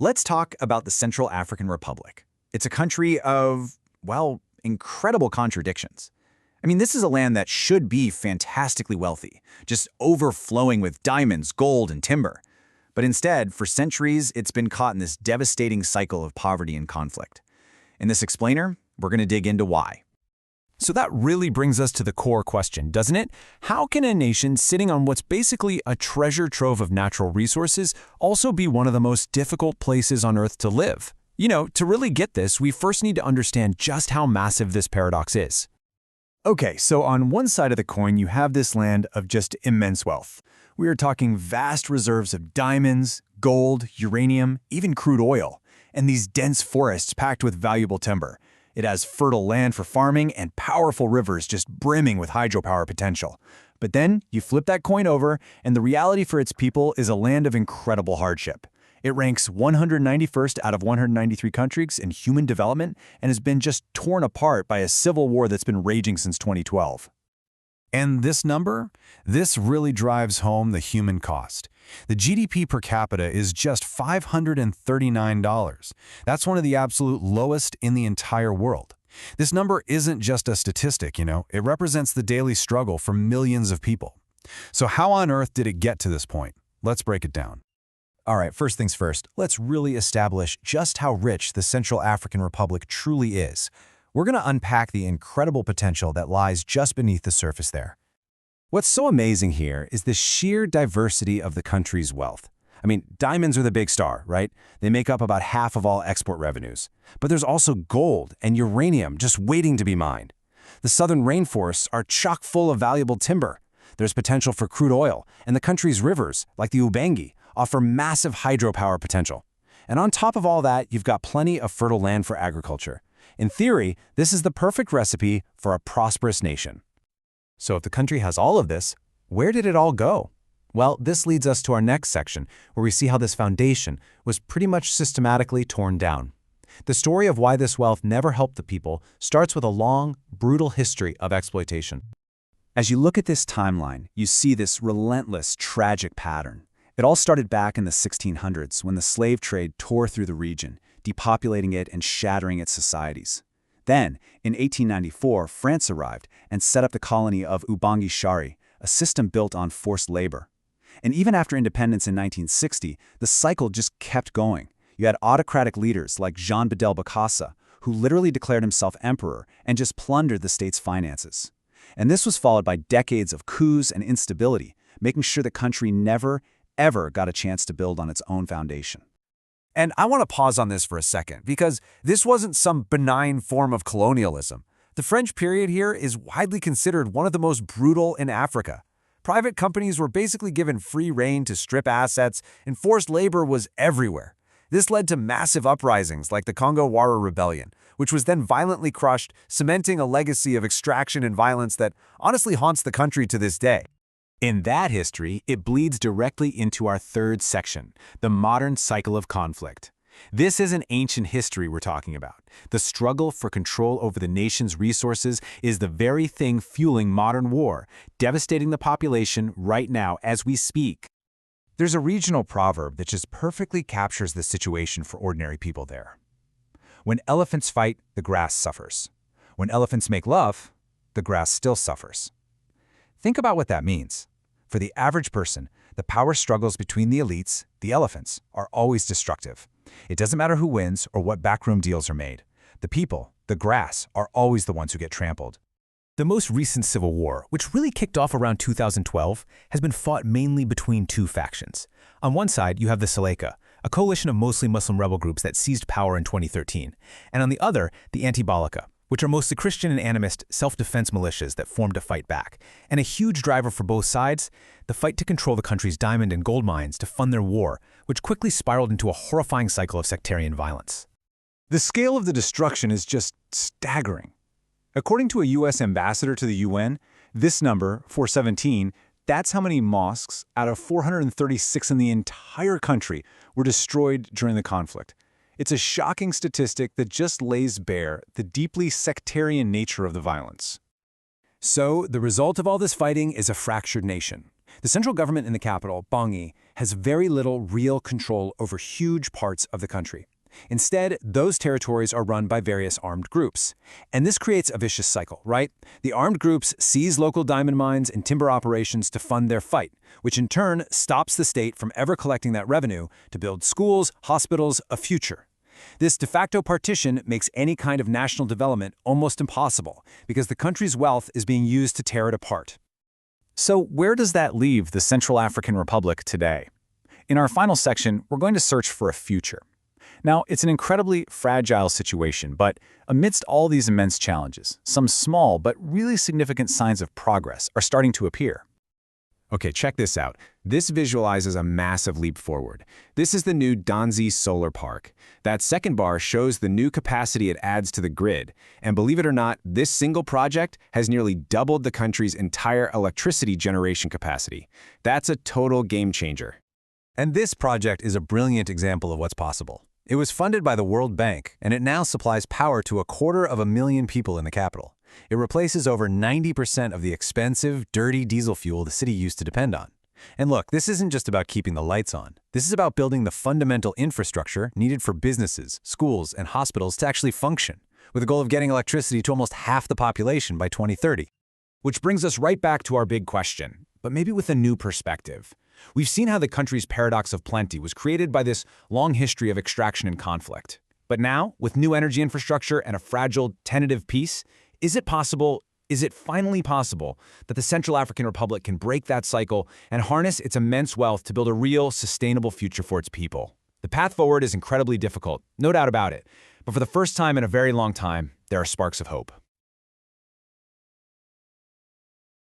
Let's talk about the Central African Republic. It's a country of, well, incredible contradictions. I mean, this is a land that should be fantastically wealthy, just overflowing with diamonds, gold, and timber. But instead, for centuries, it's been caught in this devastating cycle of poverty and conflict. In this explainer, we're going to dig into why. So that really brings us to the core question, doesn't it? How can a nation sitting on what's basically a treasure trove of natural resources also be one of the most difficult places on Earth to live? To really get this, we first need to understand just how massive this paradox is. Okay, so on one side of the coin, you have this land of just immense wealth. We are talking vast reserves of diamonds, gold, uranium, even crude oil, and these dense forests packed with valuable timber. It has fertile land for farming and powerful rivers just brimming with hydropower potential. But then you flip that coin over, and the reality for its people is a land of incredible hardship. It ranks 191st out of 193 countries in human development and has been just torn apart by a civil war that's been raging since 2012. And this number? This really drives home the human cost. The GDP per capita is just $539. That's one of the absolute lowest in the entire world. This number isn't just a statistic, it represents the daily struggle for millions of people. So how on earth did it get to this point? Let's break it down. All right, first things first, let's really establish just how rich the Central African Republic truly is. We're going to unpack the incredible potential that lies just beneath the surface there. What's so amazing here is the sheer diversity of the country's wealth. I mean, diamonds are the big star, right? They make up about half of all export revenues. But there's also gold and uranium just waiting to be mined. The southern rainforests are chock full of valuable timber. There's potential for crude oil, and the country's rivers, like the Ubangi, offer massive hydropower potential. And on top of all that, you've got plenty of fertile land for agriculture. In theory, this is the perfect recipe for a prosperous nation. So if the country has all of this, where did it all go? Well, this leads us to our next section, where we see how this foundation was pretty much systematically torn down. The story of why this wealth never helped the people starts with a long, brutal history of exploitation. As you look at this timeline, you see this relentless, tragic pattern. It all started back in the 1600s when the slave trade tore through the region, depopulating it and shattering its societies. Then, in 1894, France arrived and set up the colony of Ubangi Shari, a system built on forced labor. And even after independence in 1960, the cycle just kept going. You had autocratic leaders like Jean Bedel Bokassa, who literally declared himself emperor and just plundered the state's finances. And this was followed by decades of coups and instability, making sure the country never, ever got a chance to build on its own foundation. And I want to pause on this for a second, because this wasn't some benign form of colonialism. The French period here is widely considered one of the most brutal in Africa. Private companies were basically given free rein to strip assets, and forced labor was everywhere. This led to massive uprisings like the Congo-Wara Rebellion, which was then violently crushed, cementing a legacy of extraction and violence that honestly haunts the country to this day. In that history, it bleeds directly into our third section, the modern cycle of conflict. This isn't ancient history we're talking about. The struggle for control over the nation's resources is the very thing fueling modern war, devastating the population right now as we speak. There's a regional proverb that just perfectly captures the situation for ordinary people there. When elephants fight, the grass suffers. When elephants make love, the grass still suffers. Think about what that means. For the average person, the power struggles between the elites, the elephants, are always destructive. It doesn't matter who wins or what backroom deals are made. The people, the grass, are always the ones who get trampled. The most recent civil war, which really kicked off around 2012, has been fought mainly between two factions. On one side, you have the Seleka, a coalition of mostly Muslim rebel groups that seized power in 2013, and on the other, the Anti-Balaka, which are mostly Christian and animist self-defense militias that formed to fight back. And a huge driver for both sides, the fight to control the country's diamond and gold mines to fund their war, which quickly spiraled into a horrifying cycle of sectarian violence. The scale of the destruction is just staggering. According to a U.S. ambassador to the UN, this number, 417, that's how many mosques out of 436 in the entire country were destroyed during the conflict. It's a shocking statistic that just lays bare the deeply sectarian nature of the violence. So, the result of all this fighting is a fractured nation. The central government in the capital, Bangui, has very little real control over huge parts of the country. Instead, those territories are run by various armed groups. And this creates a vicious cycle, right? The armed groups seize local diamond mines and timber operations to fund their fight, which in turn stops the state from ever collecting that revenue to build schools, hospitals, a future. This de facto partition makes any kind of national development almost impossible because the country's wealth is being used to tear it apart. So where does that leave the Central African Republic today? In our final section, we're going to search for a future. Now, it's an incredibly fragile situation, but amidst all these immense challenges, some small but really significant signs of progress are starting to appear. Okay, check this out. This visualizes a massive leap forward. This is the new Danzi Solar Park. That second bar shows the new capacity it adds to the grid. And believe it or not, this single project has nearly doubled the country's entire electricity generation capacity. That's a total game changer. And this project is a brilliant example of what's possible. It was funded by the World Bank, and it now supplies power to 250,000 people in the capital. It replaces over 90% of the expensive, dirty diesel fuel the city used to depend on. And look, this isn't just about keeping the lights on. This is about building the fundamental infrastructure needed for businesses, schools, and hospitals to actually function, with the goal of getting electricity to almost half the population by 2030. Which brings us right back to our big question, but maybe with a new perspective. We've seen how the country's paradox of plenty was created by this long history of extraction and conflict. But now, with new energy infrastructure and a fragile, tentative peace, is it finally possible that the Central African Republic can break that cycle and harness its immense wealth to build a real, sustainable future for its people? The path forward is incredibly difficult, no doubt about it. But for the first time in a very long time, there are sparks of hope.